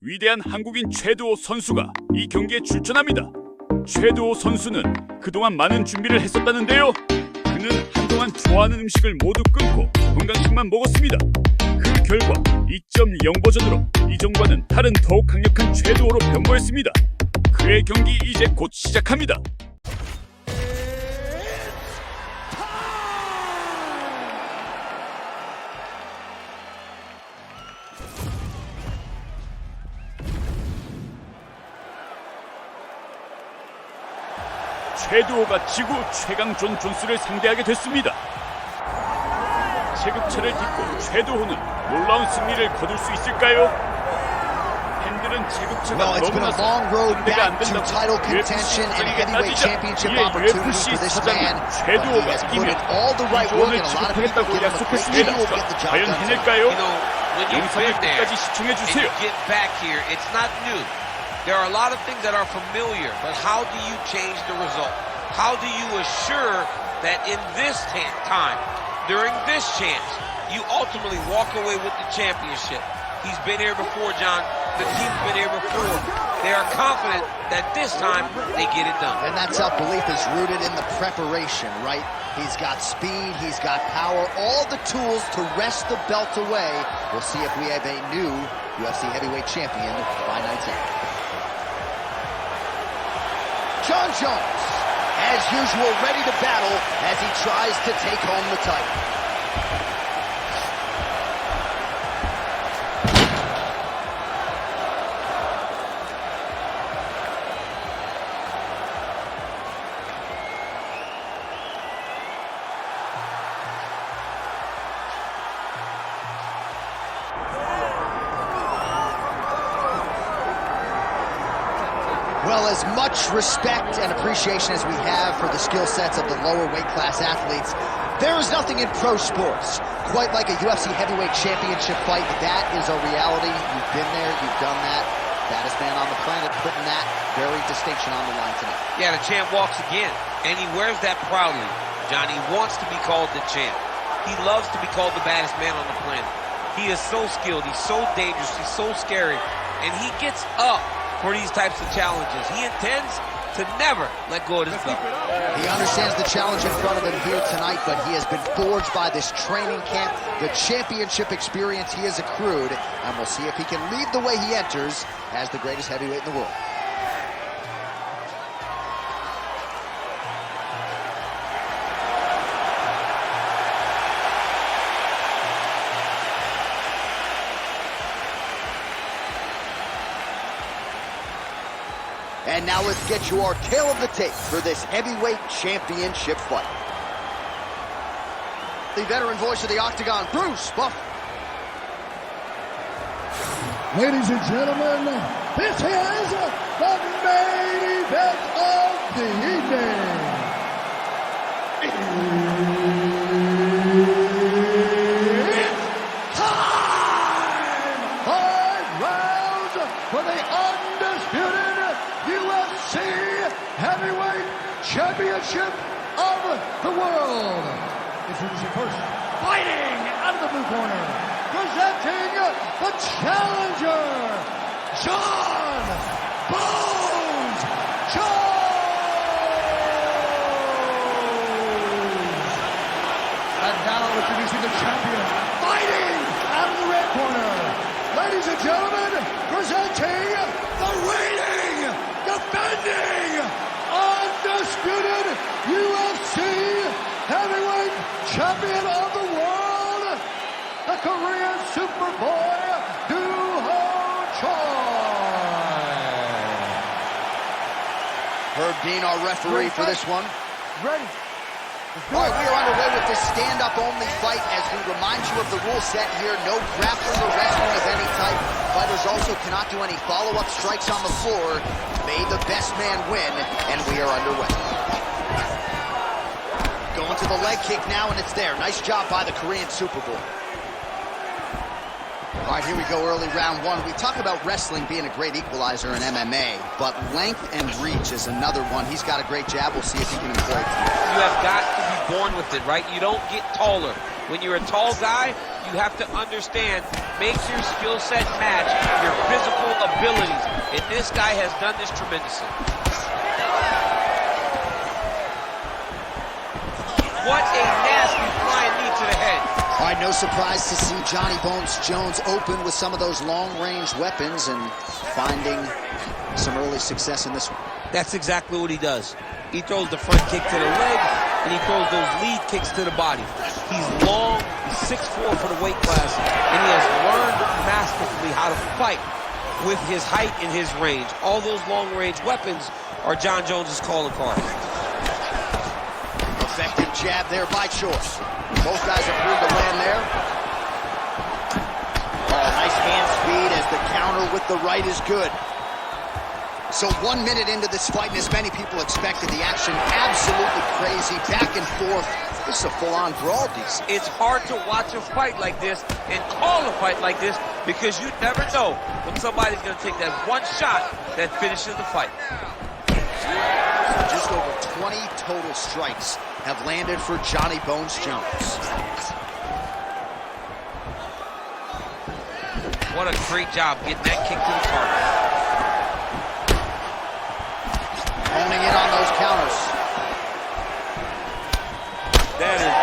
위대한 한국인 최두호 선수가 이 경기에 출전합니다. 최두호 선수는 그동안 많은 준비를 했었다는데요. 그는 한동안 좋아하는 음식을 모두 끊고 건강식만 먹었습니다. 그 결과 2.0 버전으로 이전과는 다른 더욱 강력한 최두호로 변모했습니다. 그의 경기 이제 곧 시작합니다. 최두호가 지구 최강 존 존스를 상대하게 됐습니다. 제급차를 딛고 최두호는 놀라운 승리를 거둘 수 있을까요? 팬들은 제급차가 너무나 상대가 안 된다고 UFC 사장에게 따지자 이에 UFC 사장은 최두호가 이기면 이조언을 지급하겠다고 약속했습니다. 과연 해낼까요? 영상을 끝까지 시청해주세요. There are a lot of things that are familiar, but how do you change the result? How do you assure that in this time, during this chance, you ultimately walk away with the championship? He's been here before, John. The team's been here before. They are confident that this time they get it done. And that self-belief is rooted in the preparation, right? He's got speed, he's got power, all the tools to wrest the belt away. We'll see if we have a new UFC heavyweight champion by night's end. Jon Jones, as usual, ready to battle as he tries to take home the title. Well, as much respect and appreciation as we have for the skill sets of the lower weight class athletes, there is nothing in pro sports quite like a UFC heavyweight championship fight. That is a reality. You've been there, you've done that. Baddest man on the planet putting that very distinction on the line tonight. Yeah, the champ walks again, and he wears that proudly. John, he wants to be called the champ. He loves to be called the baddest man on the planet. He is so skilled, he's so dangerous, he's so scary, and he gets up for these types of challenges. He intends to never let go of his belt. He understands the challenge in front of him here tonight, but he has been forged by this training camp, the championship experience he has accrued, and we'll see if he can lead the way he enters as the greatest heavyweight in the world. And now let's get you our tale of the tape for this heavyweight championship fight. The veteran voice of the Octagon, Bruce Buffer. Ladies and gentlemen, this is the main event of the evening. It's time! 5 rounds for the undisputed UFC Heavyweight Championship of the world. Introducing first, fighting out of the blue corner, presenting the challenger, Jon Bones Jones. And now introducing the champion, fighting out of the red corner. Ladies and gentlemen, presenting the reigning, defending, undisputed UFC heavyweight champion of the world, the Korean Superboy, Doo-Ho Choi. Herb Dean, our referee for this one. Ready. All right, we are underway with this stand-up-only fight as we remind you of the rule set here. No grappling or wrestling of any type. Fighters also cannot do any follow-up strikes on the floor. May the best man win, and we are underway. Going to the leg kick now, and it's there. Nice job by the Korean Superboy. All right, here we go, early round one. We talk about wrestling being a great equalizer in MMA, but length and reach is another one. He's got a great jab. We'll see if he can employ it. You have got to be born with it, right? You don't get taller. When you're a tall guy, you have to understand Makes your skill set match your physical abilities. And this guy has done this tremendously. What a nasty flying knee to the head. All right, no surprise to see Johnny Bones Jones open with some of those long-range weapons and finding some early success in this one. That's exactly what he does. He throws the front kick to the leg, and he throws those lead kicks to the body. He's long, he's 6'4" for the weight class, and he has learned masterfully how to fight with his height and his range. All those long-range weapons are John Jones's calling card. Effective jab there by choice. Both guys appeared to land there. Oh, nice hand speed as the counter with the right is good. So 1 minute into this fight, and as many people expected, the action absolutely crazy, back and forth. This is a full-on brawl, DC. It's hard to watch a fight like this and call a fight like this because you never know when somebody's going to take that one shot that finishes the fight. So just over 20 total strikes have landed for Johnny Bones Jones. What a great job getting that kick to the target. Honing in on those counters. That is,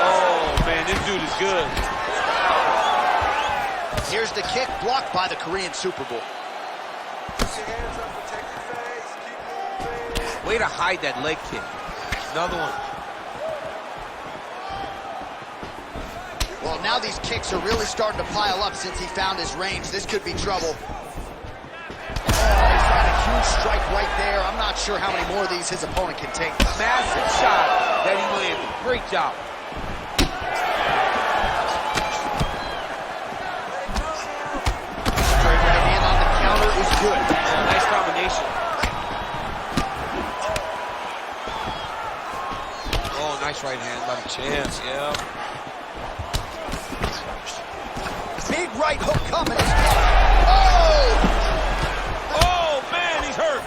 oh man, this dude is good. Here's the kick blocked by the Korean Super Bowl. Way to hide that leg kick. Another one. Well, now these kicks are really starting to pile up since he found his range. This could be trouble. He's got a huge strike right there. I'm not sure how many more of these his opponent can take. Massive shot that he landed. Great job. Straight right hand on the counter is good. Nice combination. Oh, nice right hand by the chance, yeah. Big right hook coming. Oh! Oh, man, he's hurt.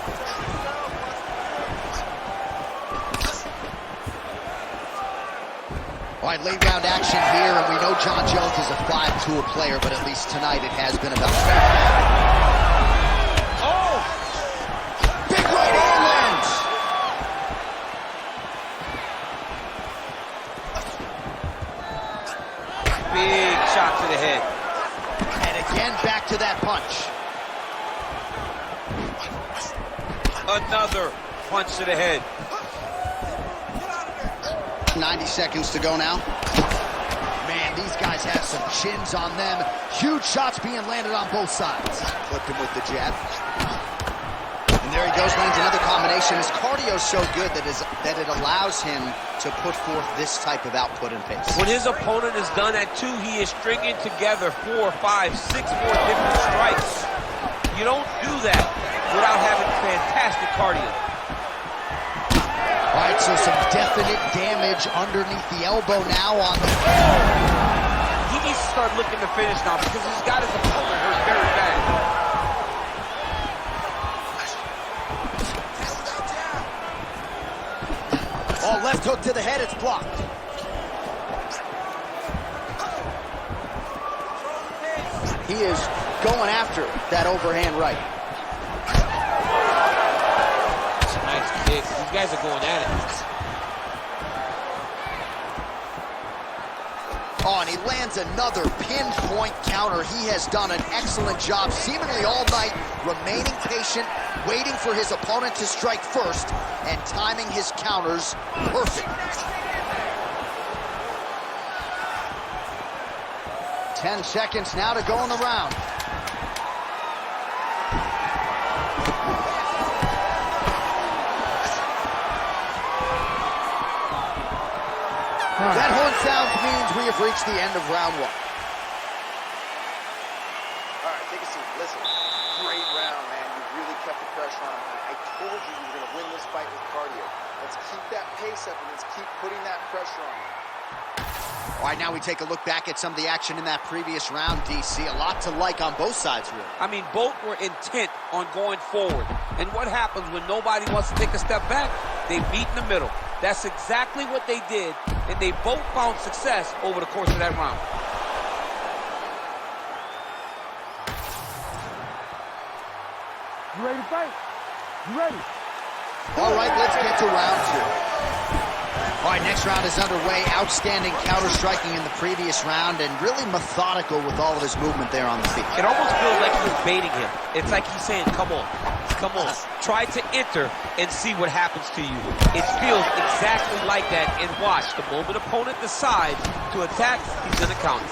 All right, late round action here, and we know John Jones is a 5-tool player, but at least tonight it has been about... Oh! Big right hand lands! Big shot to the head. And again, back to that punch. Another punch to the head. 90 seconds to go now. Man, these guys have some chins on them. Huge shots being landed on both sides. Clipped him with the jab. And there he goes, lands another combination. His cardio's so good that it allows him to put forth this type of output and pace. When his opponent is done at 2, he is stringing together 4, 5, 6 more different strikes. You don't do that without having fantastic cardio. All right, so some definite damage underneath the elbow now on the... He needs to start looking to finish now because he's got his opponent hurt very bad. Oh, left hook to the head, it's blocked. He is going after that overhand right. It's a nice kick. These guys are going at it. Oh, and he lands another pinpoint counter. He has done an excellent job, seemingly all night, remaining patient, waiting for his opponent to strike first, and timing his counters perfect. 10 seconds now to go in the round. That horn sound means we have reached the end of round 1. All right, take a seat. Listen, great round, man. You really kept the pressure on him. I told you you were going to win this fight with cardio. Let's keep that pace up and let's keep putting that pressure on him. All right, now we take a look back at some of the action in that previous round, DC. A lot to like on both sides, really. I mean, both were intent on going forward. And what happens when nobody wants to take a step back? They meet in the middle. That's exactly what they did, and they both found success over the course of that round. You ready to fight? You ready? All right, let's get to round two. All right, next round is underway. Outstanding counter-striking in the previous round and really methodical with all of his movement there on the feet. It almost feels like he was baiting him. It's like he's saying, come on, try to enter and see what happens to you. It feels exactly like that. And watch, the moment opponent decides to attack, he's going to counter.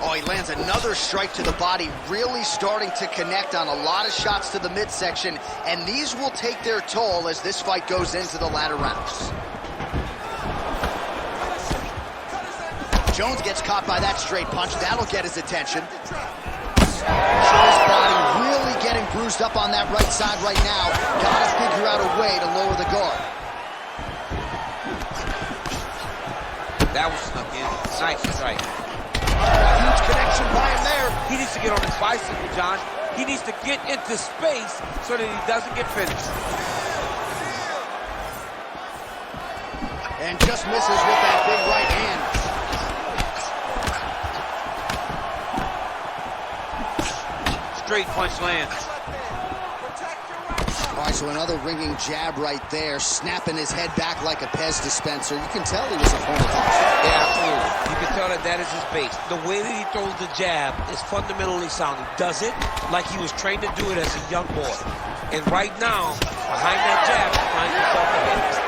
Oh, he lands another strike to the body, really starting to connect on a lot of shots to the midsection, and these will take their toll as this fight goes into the latter rounds. Jones gets caught by that straight punch. That'll get his attention. Show's body really getting bruised up on that right side right now. Gotta figure out a way to lower the guard. That was snuck in. Nice strike. Huge connection by him there. He needs to get on his bicycle, John. He needs to get into space so that he doesn't get finished. And just misses with that big right hand. Straight punch lands. All right, so another ringing jab right there, snapping his head back like a Pez dispenser. You can tell he was a former boxer. Yeah, absolutely. You can tell that that is his base. The way that he throws the jab is fundamentally sound. He does it like he was trained to do it as a young boy. And right now, behind that jab, he finds himself ahead.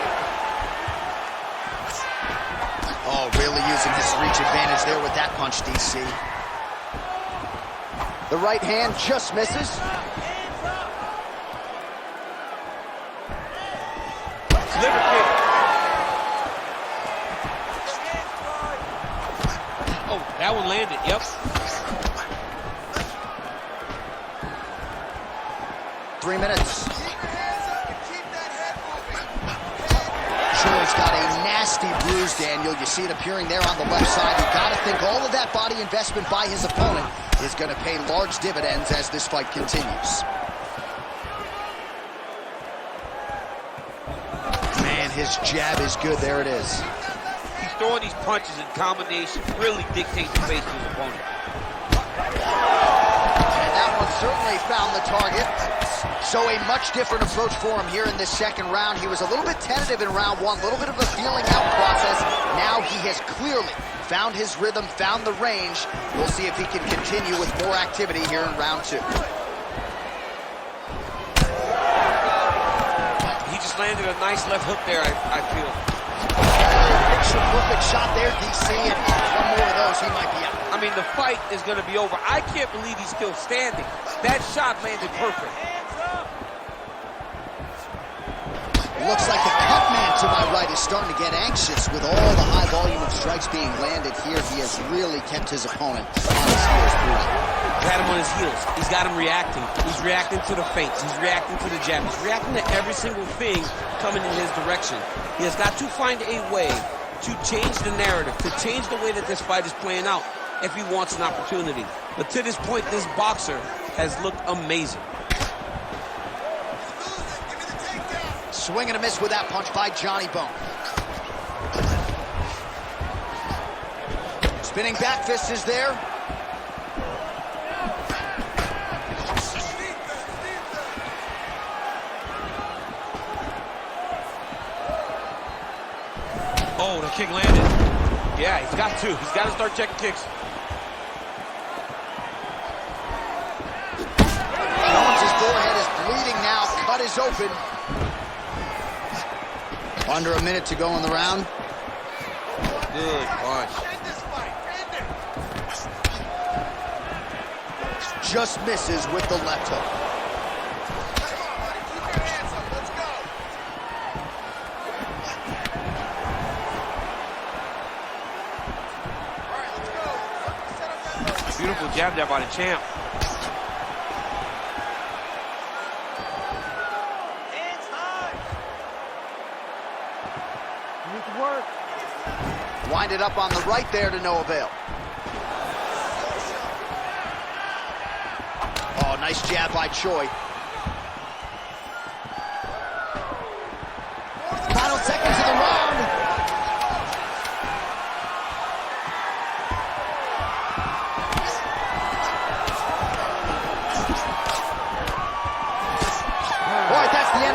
Oh, really using his reach advantage there with that punch, DC. The right hand just misses. Liver kick. Oh, that one landed, yep. 3 minutes. Choi's got a nasty bruise, Daniel. You see it appearing there on the left side. You gotta think all of that body investment by his opponent is gonna pay large dividends as this fight continues. His jab is good. There it is. He's throwing these punches in combination, really dictates the pace of his opponent. And that one certainly found the target. So a much different approach for him here in this second round. He was a little bit tentative in round one, a little bit of a feeling out process. Now he has clearly found his rhythm, found the range. We'll see if he can continue with more activity here in round two. Landed a nice left hook there, I feel. Picture perfect shot there, DC, and one more of those, he might be out. I mean, the fight is going to be over. I can't believe he's still standing. That shot landed perfect. Looks like the cut man to my right is starting to get anxious with all the high volume of strikes being landed here. He has really kept his opponent on his heels. Got him on his heels. He's got him reacting. He's reacting to the feints. He's reacting to the jab. He's reacting to every single thing coming in his direction. He has got to find a way to change the narrative, to change the way that this fight is playing out if he wants an opportunity. But to this point, this boxer has looked amazing. Swing and a miss with that punch by Johnny Bone. Spinning back fist is there. Oh, the kick landed. Yeah, he's got to. He's got to start checking kicks. Jones' forehead is bleeding now. Cut is open. Under a minute to go in the round. Good punch. Just misses with the left hook. Beautiful jab there by the champ. Winded up on the right there to no avail. Oh, nice jab by Choi. Final seconds of the round.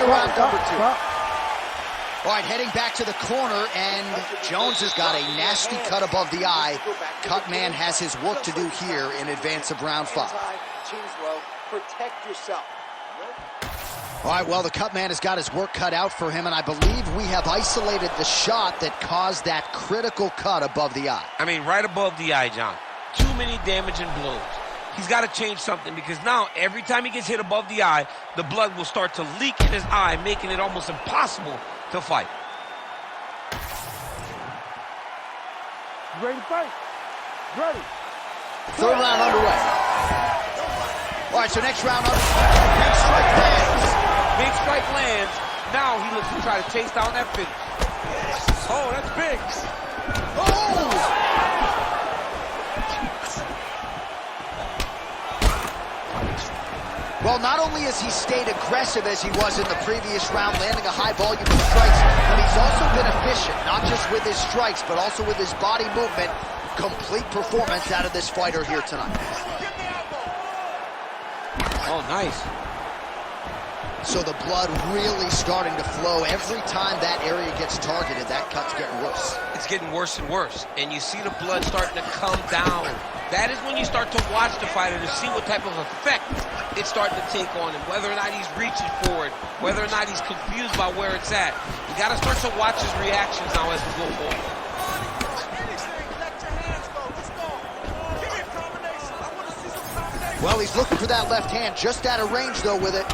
round number 2. All right, heading back to the corner, and Jones has got a nasty cut above the eye. Cutman has his work to do here in advance of round 5. Protect yourself. All right, well, the Cutman has got his work cut out for him, and I believe we have isolated the shot that caused that critical cut above the eye. I mean, right above the eye, John. Too many damaging blows. He's got to change something, because now every time he gets hit above the eye, the blood will start to leak in his eye, making it almost impossible to fight. You ready to fight? Ready. 3rd round underway. All right, so next round, big strike lands. Big strike lands. Now he looks to try to chase down that finish. Oh, that's big. Oh! Well, not only has he stayed aggressive as he was in the previous round, landing a high volume of strikes, but he's also been efficient, not just with his strikes, but also with his body movement. Complete performance out of this fighter here tonight. Oh, nice. So the blood really starting to flow. Every time that area gets targeted, that cut's getting worse. It's getting worse and worse, and you see the blood starting to come down. That is when you start to watch the fighter to see what type of effect it's starting to take on him, whether or not he's reaching for it, whether or not he's confused by where it's at. You got to start to watch his reactions now as we go forward. Well, he's looking for that left hand, just out of range, though, with it.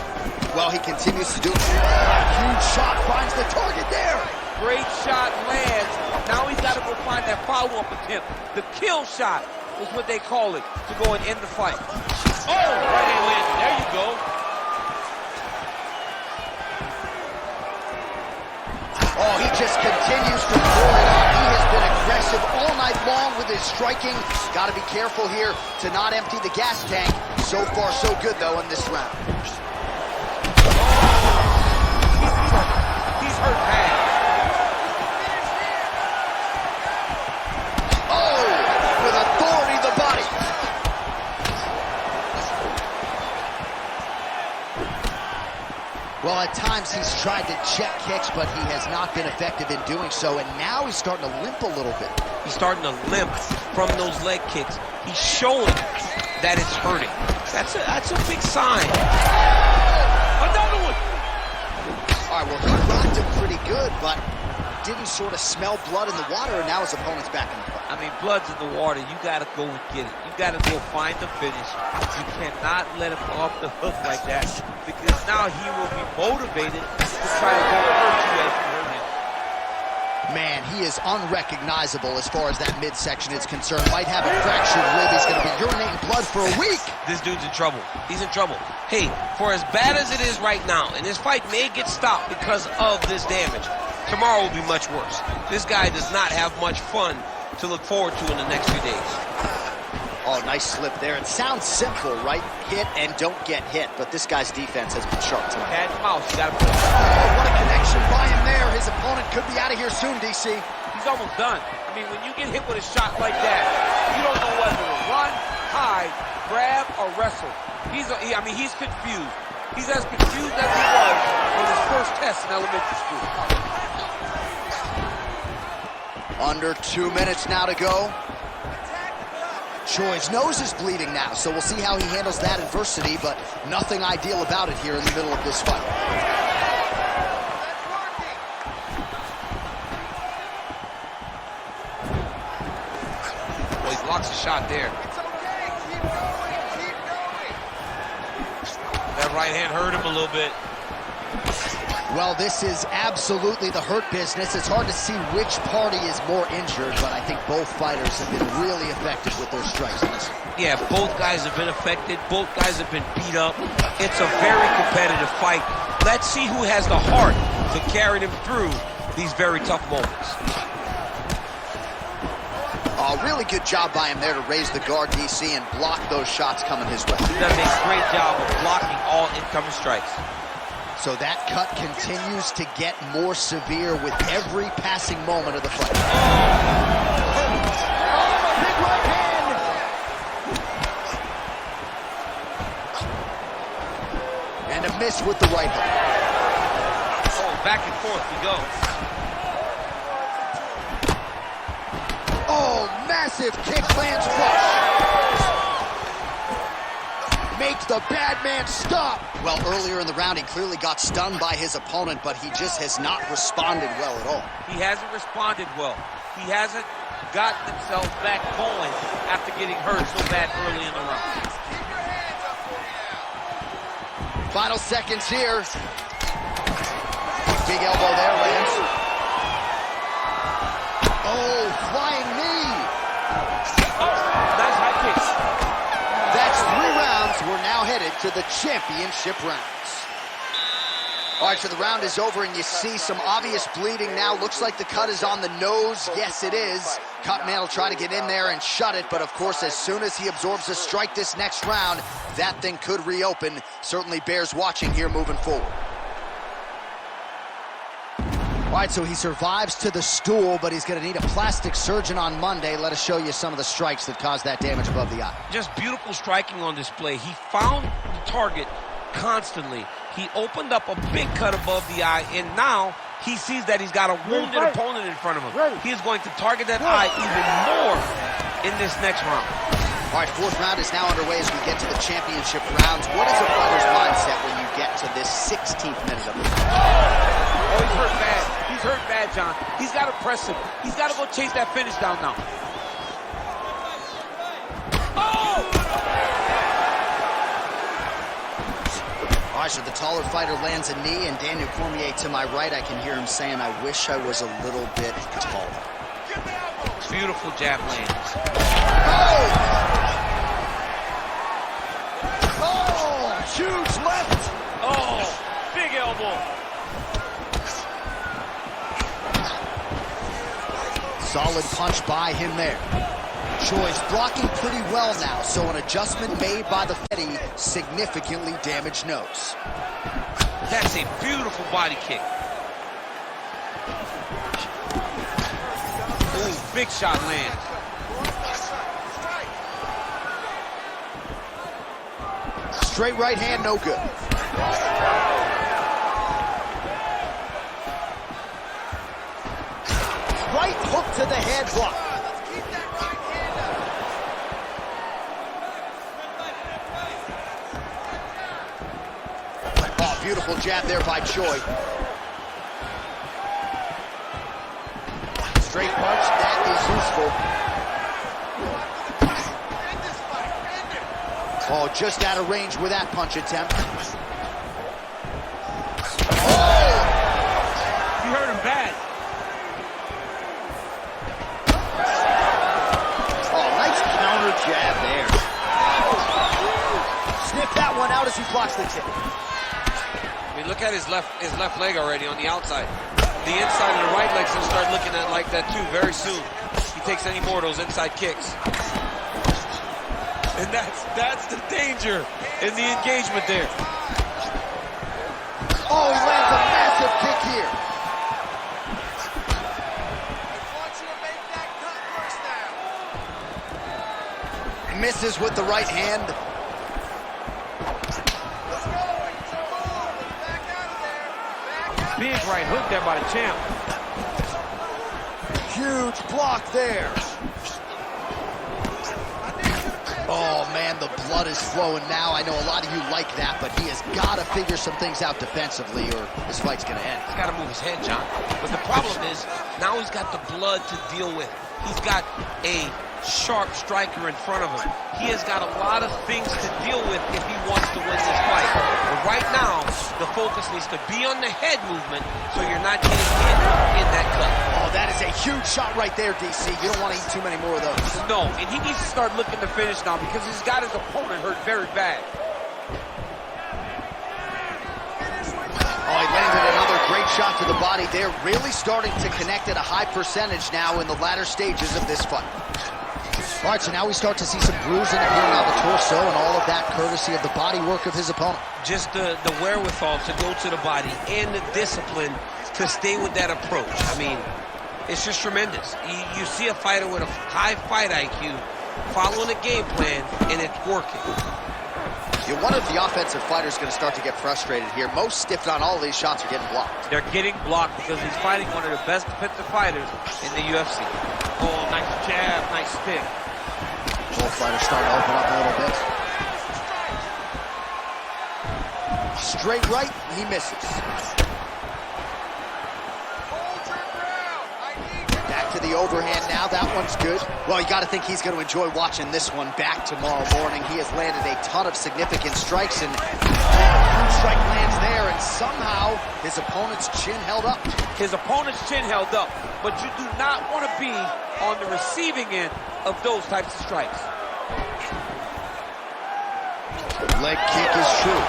Well, he continues to do it. Huge shot finds the target there. Great shot lands. Now he's got to go find that follow-up attempt. The kill shot is what they call it, to go and end the fight. Oh, right hand land. There you go. Oh, he just continues to pour it on. He has been aggressive all night long with his striking. Got to be careful here to not empty the gas tank. So far, so good, though, in this round. He's hurt bad. Oh, with authority, the body. Well, at times he's tried to check kicks, but he has not been effective in doing so, and now he's starting to limp a little bit. He's starting to limp from those leg kicks. He's showing that it's hurting. That's a big sign. Another one. All right, well, he rocked him pretty good, but didn't sort of smell blood in the water, and now his opponent's back in the fight. I mean, blood's in the water. You got to go and get it. You got to go find the finish. You cannot let him off the hook like that, because now he will be motivated to try to go and hurt you as you hurt him. Man, he is unrecognizable as far as that midsection is concerned. Might have a fractured rib. He's going to be urinating blood for a week. This dude's in trouble. He's in trouble. Hey, for as bad as it is right now, and this fight may get stopped because of this damage, tomorrow will be much worse. This guy does not have much fun to look forward to in the next few days. Oh, nice slip there. It sounds simple, right? Hit and don't get hit, but this guy's defense has been sharp tonight. Cat and mouse, you got to. Oh, what a connection by him there. His opponent could be out of here soon, DC. He's almost done. I mean, when you get hit with a shot like that, you don't know whether to run, hide, grab, or wrestle. He's confused. He's as confused as he was in his first test in elementary school. Under 2 minutes now to go. Choi's nose is bleeding now, so we'll see how he handles that adversity, but nothing ideal about it here in the middle of this fight. Well, he blocks the shot there. That right hand hurt him a little bit. Well, this is absolutely the hurt business. It's hard to see which party is more injured, but I think both fighters have been really effective with their strikes. Yeah, both guys have been affected. Both guys have been beat up. It's a very competitive fight. Let's see who has the heart to carry them through these very tough moments. Really good job by him there to raise the guard, DC, and block those shots coming his way. He does a great job of blocking all incoming strikes. So that cut continues to get more severe with every passing moment of the fight. Big right hand! And a miss with the right hook. back and forth we go. Oh, massive kick lands flush. Make the bad man stop. Well, earlier in the round, he clearly got stunned by his opponent, but he just has not responded well at all. He hasn't responded well. He hasn't gotten himself back going after getting hurt so bad early in the round. Final seconds here. Big elbow there, lands. Oh, flying knee. Nice high kicks. That's 3 rounds. We're now headed to the championship rounds. All right, so the round is over, and you see some obvious bleeding now. Looks like the cut is on the nose. Yes, it is. Cutman will try to get in there and shut it, but of course, as soon as he absorbs a strike this next round, that thing could reopen. Certainly bears watching here moving forward. All right, so he survives to the stool, but he's going to need a plastic surgeon on Monday. Let us show you some of the strikes that caused that damage above the eye. Just beautiful striking on display. He found the target constantly. He opened up a big cut above the eye, and now he sees that he's got a wounded opponent in front of him. He is going to target that eye even more in this next round. All right, 4th round is now underway as we get to the championship rounds. What is a fighter's mindset when you get to this 16th minute of the fight? Oh, he's hurt bad. He's hurt bad, John. He's got to press him. He's got to go chase that finish down now. Oh! All right, so the taller fighter lands a knee, and Daniel Cormier to my right, I can hear him saying, I wish I was a little bit taller. Beautiful jab lands. Oh, huge left. Oh, big elbow. Solid punch by him there. Choi's blocking pretty well now, so an adjustment made by the Fetty significantly damaged nose. That's a beautiful body kick. Ooh, big shot lands. Straight right hand, no good. Right hook to the head block. Oh, beautiful jab there by Choi. Straight punch, that is useful. Oh, just out of range with that punch attempt. Oh! You hurt him bad. Oh, nice counter jab there. Sniff that one out as he blocks the kick. I mean, look at his left leg already on the outside. The inside of the right leg's gonna start looking at like that too very soon. If he takes any more of those inside kicks. And that's the danger in the engagement there. Oh, he lands a massive kick here. Misses with the right hand. Big right hook there by the champ. Huge block there. Oh, man, the blood is flowing now. I know a lot of you like that, but he has got to figure some things out defensively or this fight's going to end. He's got to move his head, John. But the problem is, now he's got the blood to deal with. He's got a sharp striker in front of him. He has got a lot of things to deal with if he wants to win this fight. But right now, the focus needs to be on the head movement so you're not getting hit in that cut. Oh, that is a huge shot right there, DC. You don't want to eat too many more of those. No, and he needs to start looking to finish now because he's got his opponent hurt very bad. Oh, he landed another great shot to the body there. Really starting to connect at a high percentage now in the latter stages of this fight. All right, so now we start to see some bruising appearing on the torso, and all of that courtesy of the body work of his opponent. Just the wherewithal to go to the body and the discipline to stay with that approach. I mean, it's just tremendous. You see a fighter with a high fight IQ following a game plan, and it's working. You wonder if the offensive fighter's going to start to get frustrated here. Most, if not all of these shots are getting blocked. They're getting blocked because he's fighting one of the best defensive fighters in the UFC. Oh, nice jab, nice stick. Both fighters starting to open up a little bit. Straight right, he misses. Back to the overhand now, that one's good. Well, you got to think he's going to enjoy watching this one back tomorrow morning. He has landed a ton of significant strikes, and one strike lands there, and somehow his opponent's chin held up. His opponent's chin held up, but you do not want to be on the receiving end of those types of strikes. Leg kick is true.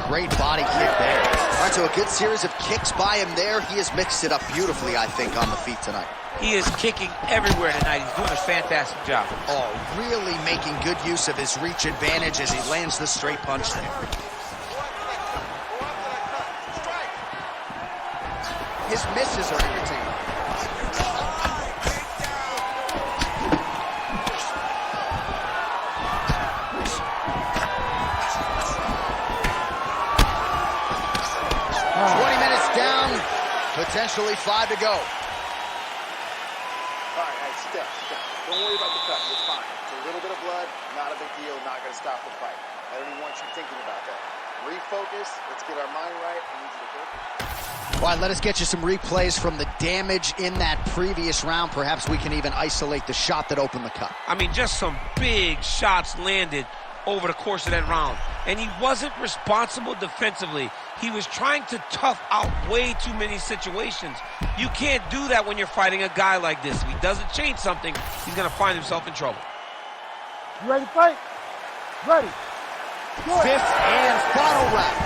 Great body kick there. All right, so a good series of kicks by him there. He has mixed it up beautifully, I think, on the feet tonight. He is kicking everywhere tonight. He's doing a fantastic job. Oh, really making good use of his reach advantage as he lands the straight punch there. His misses are entertaining. Potentially 5 to go. All right, step. Don't worry about the cut. It's fine. It's a little bit of blood, not a big deal, not going to stop the fight. I don't even want you thinking about that. Refocus. Let's get our mind right. I need you to focus. All right, let us get you some replays from the damage in that previous round. Perhaps we can even isolate the shot that opened the cut. I mean, just some big shots landed over the course of that round. And he wasn't responsible defensively. He was trying to tough out way too many situations. You can't do that when you're fighting a guy like this. If he doesn't change something, he's going to find himself in trouble. You ready to fight? Ready. Fifth and final round.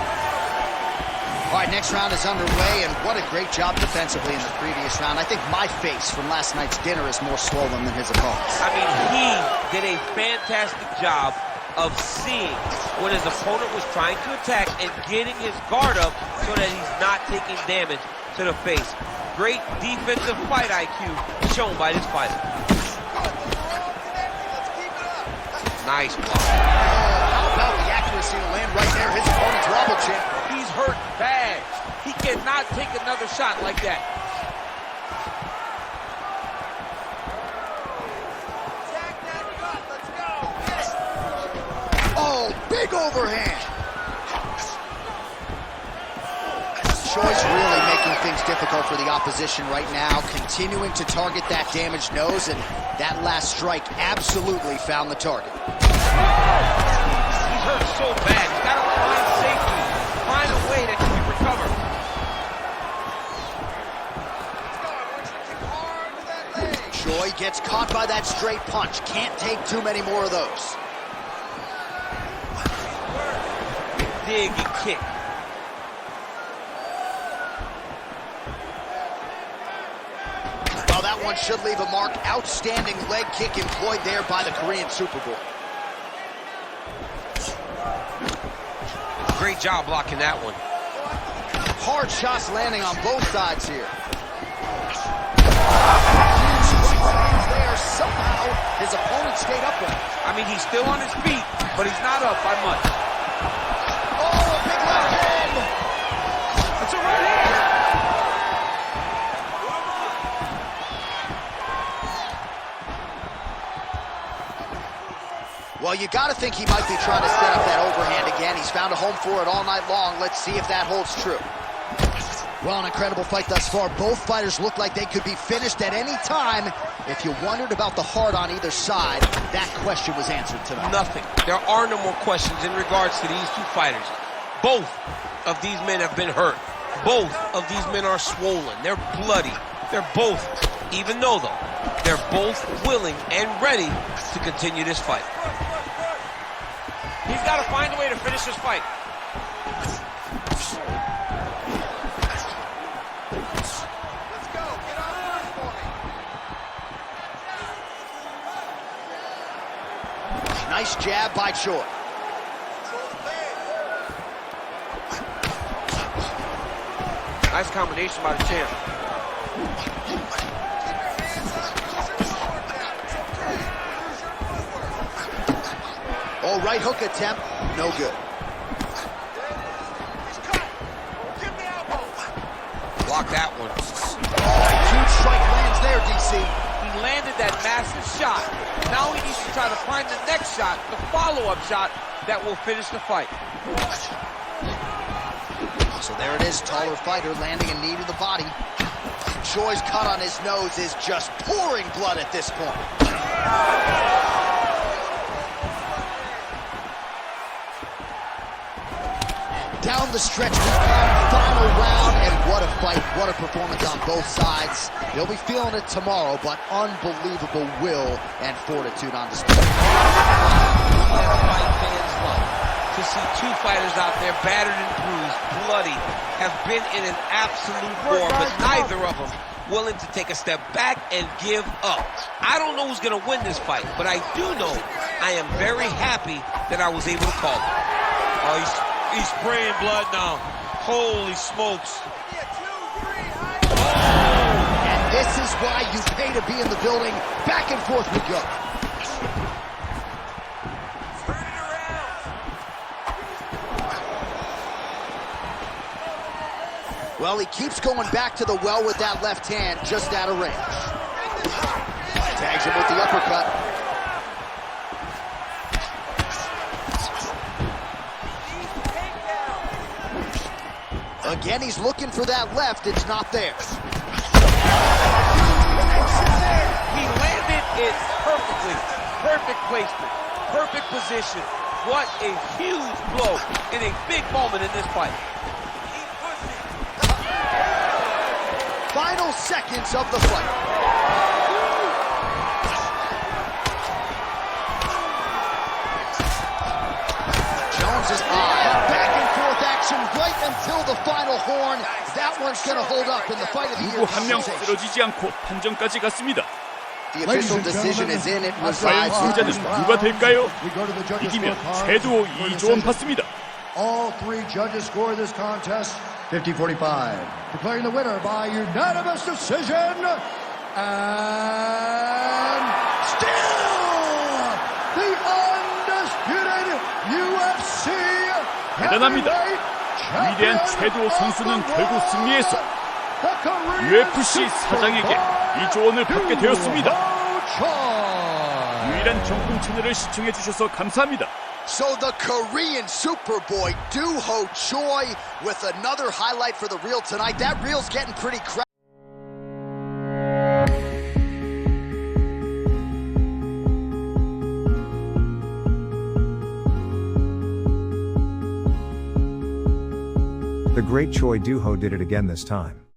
All right, next round is underway, and what a great job defensively in the previous round. I think my face from last night's dinner is more swollen than his opponent's. I mean, he did a fantastic job of seeing when his opponent was trying to attack and getting his guard up so that he's not taking damage to the face. Great defensive fight IQ shown by this fighter. Nice block. How about the accuracy to land right there? His opponent's wobble champ. He's hurt bad. He cannot take another shot like that. Big overhand. Choice really making things difficult for the opposition right now, continuing to target that damaged nose, and that last strike absolutely found the target. He's hurt so bad. He's got to find safety, find a way that he can recover. Choi gets caught by that straight punch. Can't take too many more of those. Dig and kick. Well, that one should leave a mark. Outstanding leg kick employed there by the Korean Superboy. Great job blocking that one. Hard shots landing on both sides here. There, somehow his opponent stayed upright. I mean, he's still on his feet, but he's not up by much. That's a right hand. Well, you got to think he might be trying to set up that overhand again. He's found a home for it all night long. Let's see if that holds true. Well, an incredible fight thus far. Both fighters look like they could be finished at any time. If you wondered about the heart on either side, that question was answered tonight. Nothing. There are no more questions in regards to these two fighters. Both of these men have been hurt. Both of these men are swollen. They're bloody. They're both, even though they're both willing and ready to continue this fight. He's got to find a way to finish this fight. Nice jab by Choi. Nice combination by the champ. right hook attempt, no good. Block that one. Huge strike lands there, DC. He landed that massive shot. Now he needs to try to find the next shot, the follow-up shot that will finish the fight. So there it is, taller fighter landing a knee to the body. Choi's cut on his nose is just pouring blood at this point. Down the stretch we come, final round, and what a fight, what a performance on both sides. They'll be feeling it tomorrow, but unbelievable will and fortitude on display. That's fight fans love. To see two fighters out there battered and bruised, bloody, have been in an absolute war, but neither of them willing to take a step back and give up. I don't know who's going to win this fight, but I do know I am very happy that I was able to call it. Oh, he's spraying blood now. Holy smokes. And this is why you pay to be in the building. Back and forth we go. Well, he keeps going back to the well with that left hand, just out of range. Tags him with the uppercut. Again, he's looking for that left. It's not there. He landed it perfectly. Perfect placement. Perfect position. What a huge blow in a big moment in this fight. Final seconds of the fight. Jones's back and forth action right until the final horn. That one's going to hold up in the fight of the 누구 year. 한 명 쓰러지지 않고 판정까지 갔습니다. The official decision is in. It was 과연 승자는 누가 될까요? 이기면 최두호 2조원 받습니다. All three judges score this contest 50-45. Declaring the winner by unanimous decision, and still the undisputed UFC 대단합니다. 위대한 최두호 선수는 결국 승리해서 UFC 사장에게 2조원을 받게 되었습니다. 유일한 정품 채널을 시청해 주셔서 감사합니다. So the Korean Superboy Doo-ho Choi with another highlight for the reel tonight. That reel's getting pretty crowded. The great Choi Doo-ho did it again this time.